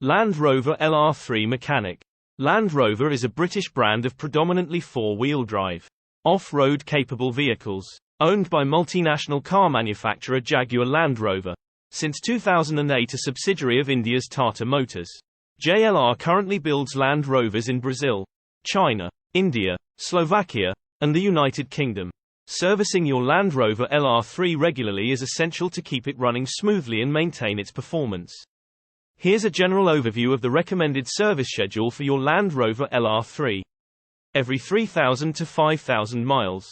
Land Rover LR3 mechanic. Land Rover is a British brand of predominantly four-wheel drive, off-road capable vehicles, owned by multinational car manufacturer Jaguar Land Rover. Since 2008 a subsidiary of India's Tata Motors. JLR currently builds Land Rovers in Brazil, China, India, Slovakia, and the United Kingdom. Servicing your Land Rover LR3 regularly is essential to keep it running smoothly and maintain its performance. Here's a general overview of the recommended service schedule for your Land Rover LR3. Every 3,000 to 5,000 miles.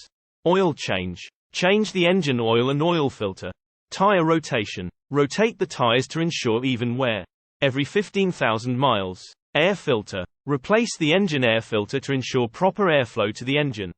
Oil change. Change the engine oil and oil filter. Tire rotation. Rotate the tires to ensure even wear. Every 15,000 miles. Air filter. Replace the engine air filter to ensure proper airflow to the engine.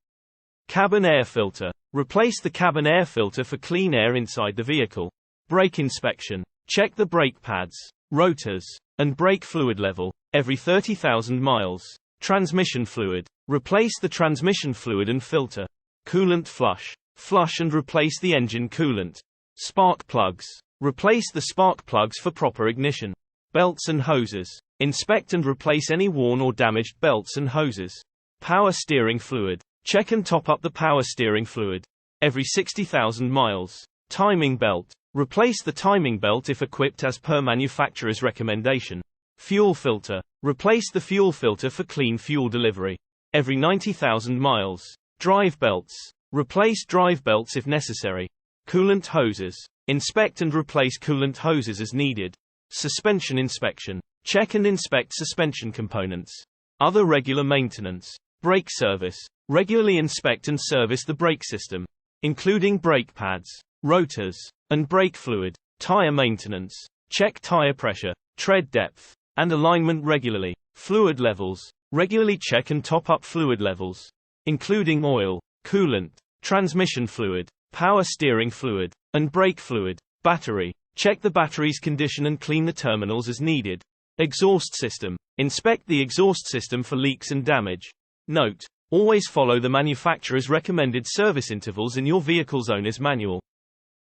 Cabin air filter. Replace the cabin air filter for clean air inside the vehicle. Brake inspection. Check the brake pads, rotors, and brake fluid level every 30,000 miles. Transmission fluid. Replace the transmission fluid and filter. Coolant flush. Flush and replace the engine coolant. Spark plugs. Replace the spark plugs for proper ignition. Belts and hoses. Inspect and replace any worn or damaged belts and hoses. Power steering fluid. Check and top up the power steering fluid every 60,000 miles. Timing belt. Replace the timing belt if equipped as per manufacturer's recommendation. Fuel filter. Replace the fuel filter for clean fuel delivery every 90,000 miles. Drive belts. Replace drive belts if necessary. Coolant hoses. Inspect and replace coolant hoses as needed. Suspension inspection. Check and inspect suspension components. Other regular maintenance. Brake service. Regularly inspect and service the brake system, including brake pads, rotors, and brake fluid. Tire maintenance. Check tire pressure, tread depth, and alignment regularly. Fluid levels. Regularly check and top up fluid levels, including oil, coolant, transmission fluid, power steering fluid, and brake fluid. Battery. Check the battery's condition and clean the terminals as needed. Exhaust system. Inspect the exhaust system for leaks and damage. Note: always follow the manufacturer's recommended service intervals in your vehicle's owner's manual.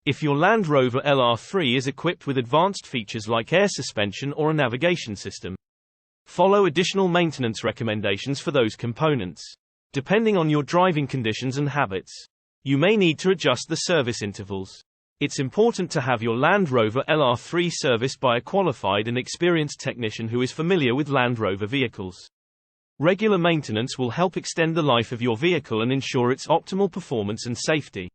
If your Land Rover LR3 is equipped with advanced features like air suspension or a navigation system, follow additional maintenance recommendations for those components. Depending on your driving conditions and habits, you may need to adjust the service intervals. It's important to have your Land Rover LR3 serviced by a qualified and experienced technician who is familiar with Land Rover vehicles. Regular maintenance will help extend the life of your vehicle and ensure its optimal performance and safety.